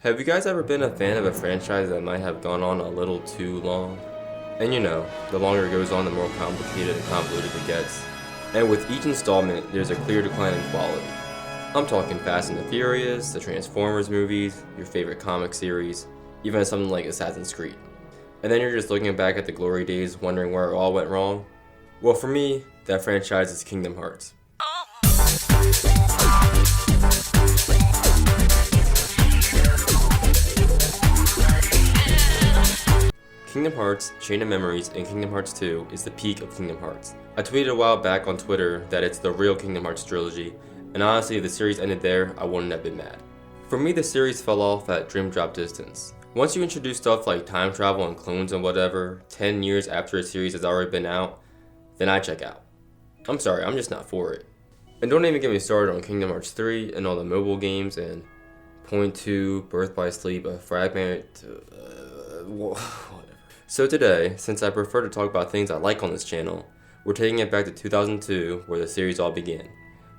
Have you guys ever been a fan of a franchise that might have gone on a little too long? And you know, the longer it goes on, the more complicated and convoluted it gets. And with each installment, there's a clear decline in quality. I'm talking Fast and the Furious, the Transformers movies, your favorite comic series, even something like Assassin's Creed. And then you're just looking back at the glory days wondering where it all went wrong? Well, for me, that franchise is Kingdom Hearts. Kingdom Hearts, Chain of Memories, and Kingdom Hearts 2 is the peak of Kingdom Hearts. I tweeted a while back on Twitter that it's the real Kingdom Hearts trilogy, and honestly if the series ended there, I wouldn't have been mad. For me, the series fell off at Dream Drop distance. Once you introduce stuff like time travel and clones and whatever, 10 years after a series has already been out, then I check out. I'm sorry, I'm just not for it. And don't even get me started on Kingdom Hearts 3 and all the mobile games and Point 2, Birth by Sleep, a Fragment, whatever. So today, since I prefer to talk about things I like on this channel, we're taking it back to 2002 where the series all began.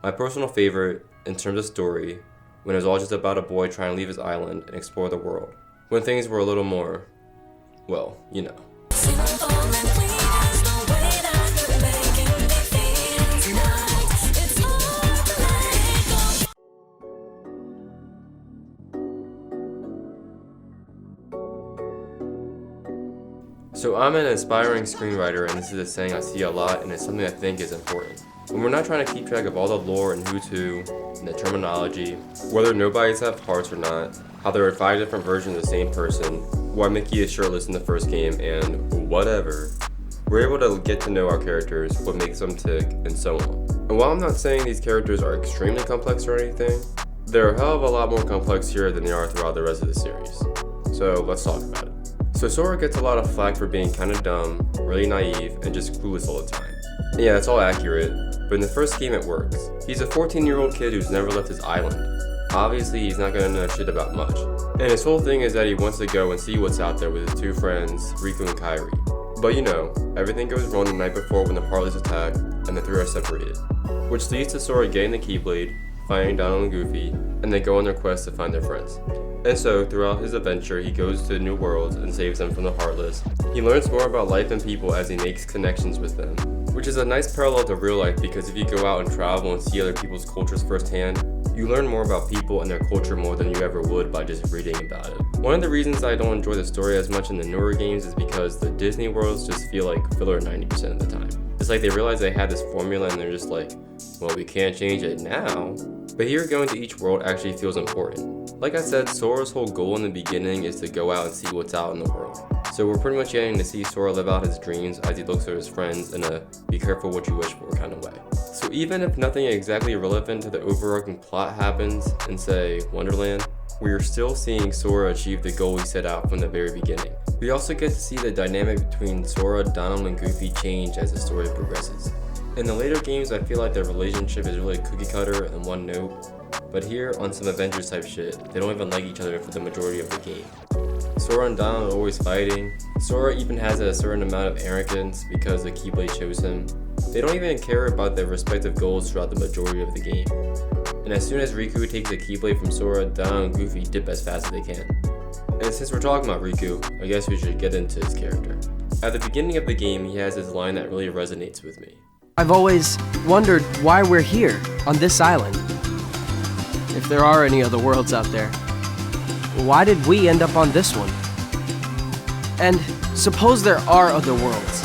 My personal favorite, in terms of story, when it was all just about a boy trying to leave his island and explore the world. When things were a little more, well, you know. So I'm an aspiring screenwriter, and this is a saying I see a lot, and it's something I think is important. When we're not trying to keep track of all the lore and who's who, and the terminology, whether nobodies have hearts or not, how there are 5 different versions of the same person, why Mickey is shirtless in the first game, and whatever, we're able to get to know our characters, what makes them tick, and so on. And while I'm not saying these characters are extremely complex or anything, they're a hell of a lot more complex here than they are throughout the rest of the series. So let's talk about it. So Sora gets a lot of flack for being kinda dumb, really naive, and just clueless all the time. And yeah, that's all accurate, but in the first game it works. He's a 14-year-old kid who's never left his island. Obviously, he's not gonna know shit about much. And his whole thing is that he wants to go and see what's out there with his 2 friends, Riku and Kairi. But you know, everything goes wrong the night before when the Heartless attack, and the 3 are separated. Which leads to Sora getting the Keyblade, finding Donald and Goofy, and they go on their quest to find their friends. And so, throughout his adventure, he goes to new worlds and saves them from the Heartless. He learns more about life and people as he makes connections with them, which is a nice parallel to real life because if you go out and travel and see other people's cultures firsthand, you learn more about people and their culture more than you ever would by just reading about it. One of the reasons I don't enjoy the story as much in the newer games is because the Disney worlds just feel like filler 90% of the time. It's like they realize they had this formula and they're just like, well, we can't change it now. But here, going to each world actually feels important. Like I said, Sora's whole goal in the beginning is to go out and see what's out in the world. So we're pretty much getting to see Sora live out his dreams as he looks at his friends in a be careful what you wish for kind of way. So even if nothing exactly relevant to the overarching plot happens in, say, Wonderland, we are still seeing Sora achieve the goal he set out from the very beginning. We also get to see the dynamic between Sora, Donald, and Goofy change as the story progresses. In the later games, I feel like their relationship is really cookie cutter and one note, but here, on some Avengers type shit, they don't even like each other for the majority of the game. Sora and Donald are always fighting. Sora even has a certain amount of arrogance because the Keyblade chose him. They don't even care about their respective goals throughout the majority of the game. And as soon as Riku takes the Keyblade from Sora, Donald and Goofy dip as fast as they can. And since we're talking about Riku, I guess we should get into his character. At the beginning of the game, he has this line that really resonates with me. I've always wondered why we're here, on this island. If there are any other worlds out there, why did we end up on this one? And suppose there are other worlds.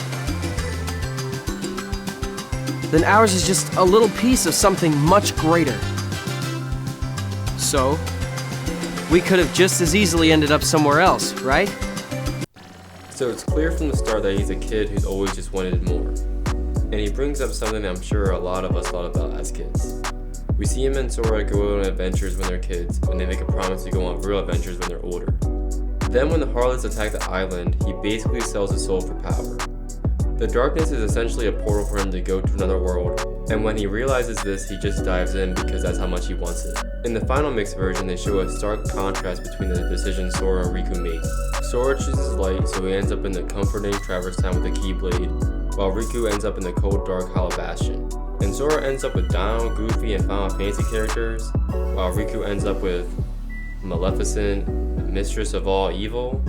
Then ours is just a little piece of something much greater. So, we could have just as easily ended up somewhere else, right? So it's clear from the start that he's a kid who's always just wanted more. And he brings up something that I'm sure a lot of us thought about as kids. We see him and Sora go on adventures when they're kids, and they make a promise to go on real adventures when they're older. Then when the Heartless attack the island, he basically sells his soul for power. The darkness is essentially a portal for him to go to another world, and when he realizes this, he just dives in because that's how much he wants it. In the final mix version, they show a stark contrast between the decisions Sora and Riku make. Sora chooses light, so he ends up in the comforting Traverse Town with the Keyblade, while Riku ends up in the cold, dark Hollow Bastion. And Sora ends up with Donald, Goofy, and Final Fantasy characters, while Riku ends up with Maleficent, mistress of all evil,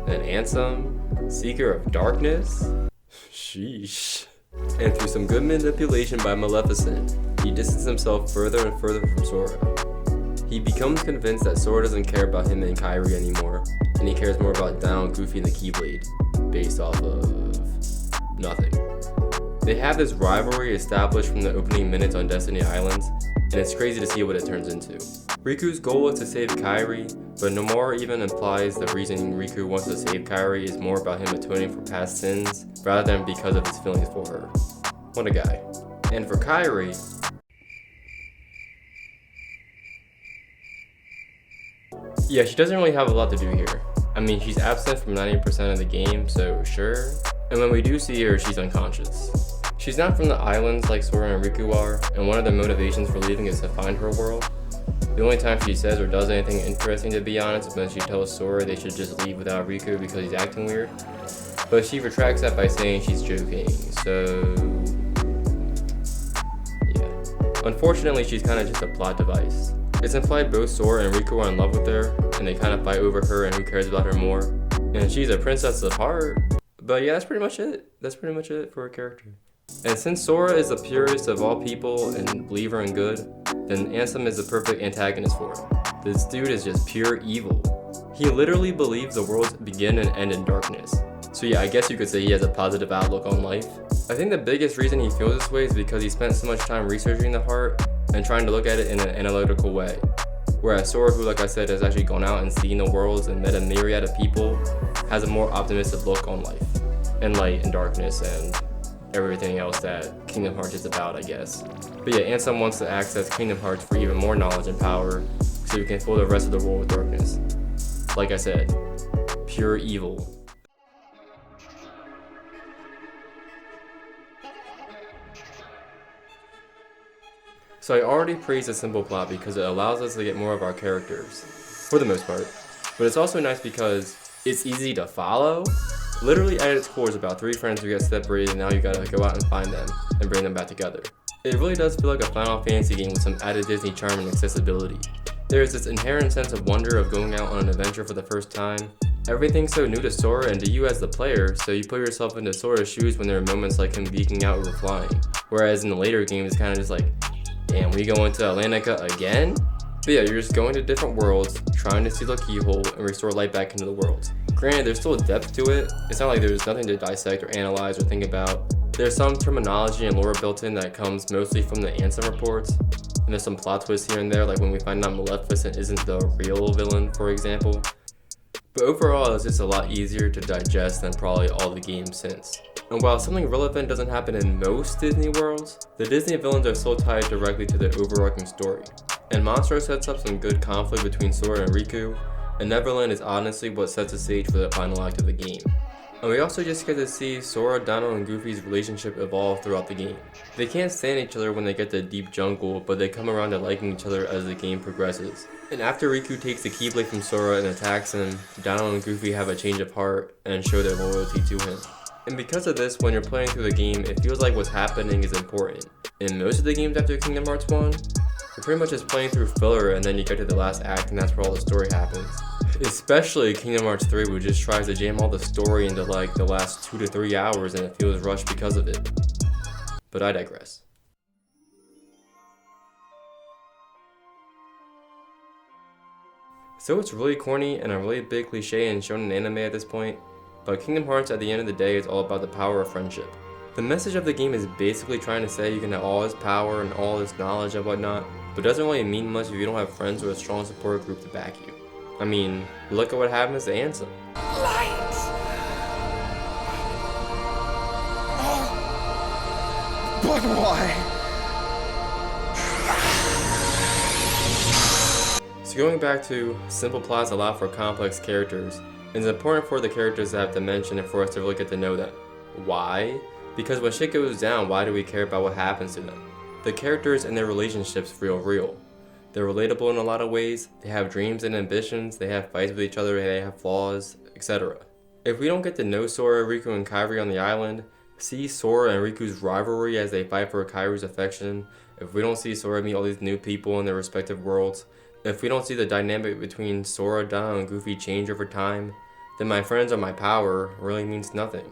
and Ansem, seeker of darkness? Sheesh. And through some good manipulation by Maleficent, he distances himself further and further from Sora. He becomes convinced that Sora doesn't care about him and Kairi anymore, and he cares more about Donald, Goofy, and the Keyblade, based off of nothing. They have this rivalry established from the opening minutes on Destiny Islands, and it's crazy to see what it turns into. Riku's goal is to save Kairi, but Nomura even implies the reason Riku wants to save Kairi is more about him atoning for past sins, rather than because of his feelings for her. What a guy. And for Kairi, yeah, she doesn't really have a lot to do here. I mean, she's absent from 90% of the game, so sure. And when we do see her, she's unconscious. She's not from the islands like Sora and Riku are, and one of their motivations for leaving is to find her world. The only time she says or does anything interesting, to be honest, is when she tells Sora they should just leave without Riku because he's acting weird. But she retracts that by saying she's joking, so yeah. Unfortunately, she's kind of just a plot device. It's implied both Sora and Riku are in love with her, and they kind of fight over her and who cares about her more. And she's a princess of heart. But yeah, that's pretty much it. That's pretty much it for her character. And since Sora is the purest of all people and believer in good, then Ansem is the perfect antagonist for him. This dude is just pure evil. He literally believes the worlds begin and end in darkness. So yeah, I guess you could say he has a positive outlook on life. I think the biggest reason he feels this way is because he spent so much time researching the heart and trying to look at it in an analytical way. Whereas Sora, who like I said has actually gone out and seen the worlds and met a myriad of people, has a more optimistic look on life and light and darkness and everything else that Kingdom Hearts is about, I guess. But yeah, Ansem wants to access Kingdom Hearts for even more knowledge and power so he can fill the rest of the world with darkness. Like I said, pure evil. So I already praised the simple plot because it allows us to get more of our characters, for the most part. But it's also nice because it's easy to follow. Literally at its core is about 3 friends who get separated and now you gotta go out and find them and bring them back together. It really does feel like a Final Fantasy game with some added Disney charm and accessibility. There's this inherent sense of wonder of going out on an adventure for the first time. Everything's so new to Sora and to you as the player, so you put yourself into Sora's shoes when there are moments like him geeking out over flying. Whereas in the later games, it's kind of just like, damn, we go into Atlantica again? But yeah, you're just going to different worlds, trying to steal a keyhole and restore light back into the world. Granted, there's still depth to it. It's not like there's nothing to dissect or analyze or think about. There's some terminology and lore built in that comes mostly from the Ansem reports. And there's some plot twists here and there, like when we find out Maleficent isn't the real villain, for example. But overall, it's just a lot easier to digest than probably all the games since. And while something relevant doesn't happen in most Disney worlds, the Disney villains are still tied directly to the overarching story. And Monstro sets up some good conflict between Sora and Riku, and Neverland is honestly what sets the stage for the final act of the game. And we also just get to see Sora, Donald, and Goofy's relationship evolve throughout the game. They can't stand each other when they get to Deep Jungle, but they come around to liking each other as the game progresses. And after Riku takes the Keyblade from Sora and attacks him, Donald and Goofy have a change of heart and show their loyalty to him. And because of this, when you're playing through the game, it feels like what's happening is important. In most of the games after Kingdom Hearts 1, you're pretty much just playing through filler and then you get to the last act and that's where all the story happens. Especially Kingdom Hearts 3, which just tries to jam all the story into like the last 2 to 3 hours and it feels rushed because of it. But I digress. So it's really corny and a really big cliche in shonen anime at this point, but Kingdom Hearts at the end of the day is all about the power of friendship. The message of the game is basically trying to say you can have all this power and all this knowledge and whatnot, but it doesn't really mean much if you don't have friends or a strong support group to back you. I mean, look at what happens to Ansem. Light! But why? So going back to simple plots allow for complex characters, it's important for the characters to have dimension and for us to really get to know them. Why? Because when shit goes down, why do we care about what happens to them? The characters and their relationships feel real. They're relatable in a lot of ways, they have dreams and ambitions, they have fights with each other, they have flaws, etc. If we don't get to know Sora, Riku, and Kairi on the island, see Sora and Riku's rivalry as they fight for Kairi's affection, if we don't see Sora meet all these new people in their respective worlds, If we don't see the dynamic between Sora, Donald, and Goofy change over time, then my friends are my power really means nothing.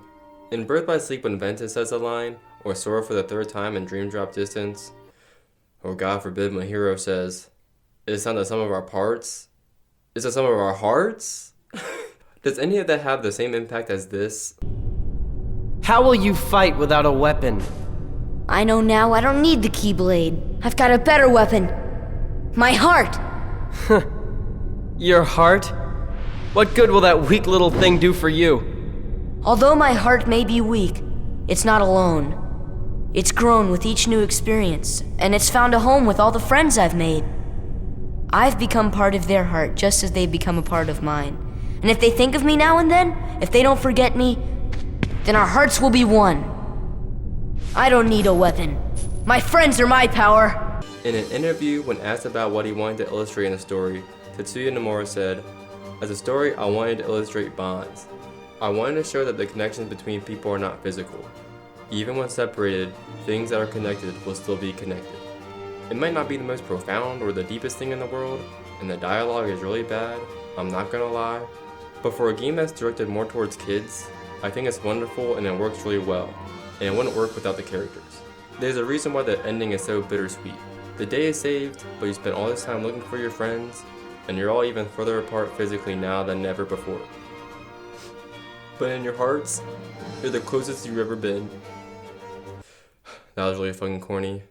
In Birth by Sleep, when Ventus says a line, or Sora for the third time in Dream Drop Distance, or God forbid when Hero says, "Is it not the sum of our parts? Is it the sum of our hearts?" Does any of that have the same impact as this? How will you fight without a weapon? I know now I don't need the Keyblade. I've got a better weapon. My heart! Your heart? What good will that weak little thing do for you? Although my heart may be weak, it's not alone. It's grown with each new experience, and it's found a home with all the friends I've made. I've become part of their heart just as they've become a part of mine. And if they think of me now and then, if they don't forget me, then our hearts will be one. I don't need a weapon. My friends are my power. In an interview, when asked about what he wanted to illustrate in the story, Tetsuya Nomura said, "As a story, I wanted to illustrate bonds. I wanted to show that the connections between people are not physical. Even when separated, things that are connected will still be connected. It might not be the most profound or the deepest thing in the world, and the dialogue is really bad, I'm not gonna lie, but for a game that's directed more towards kids, I think it's wonderful and it works really well, and it wouldn't work without the characters. There's a reason why the ending is so bittersweet. The day is saved, but you spent all this time looking for your friends, and you're all even further apart physically now than ever before. But in your hearts, you're the closest you've ever been." That was really fucking corny,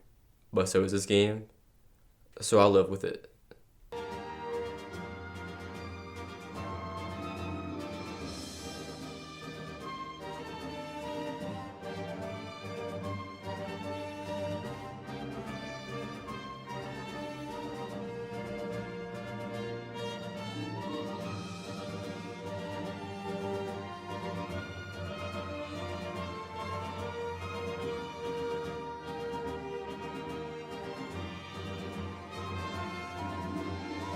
but so is this game, so I'll live with it.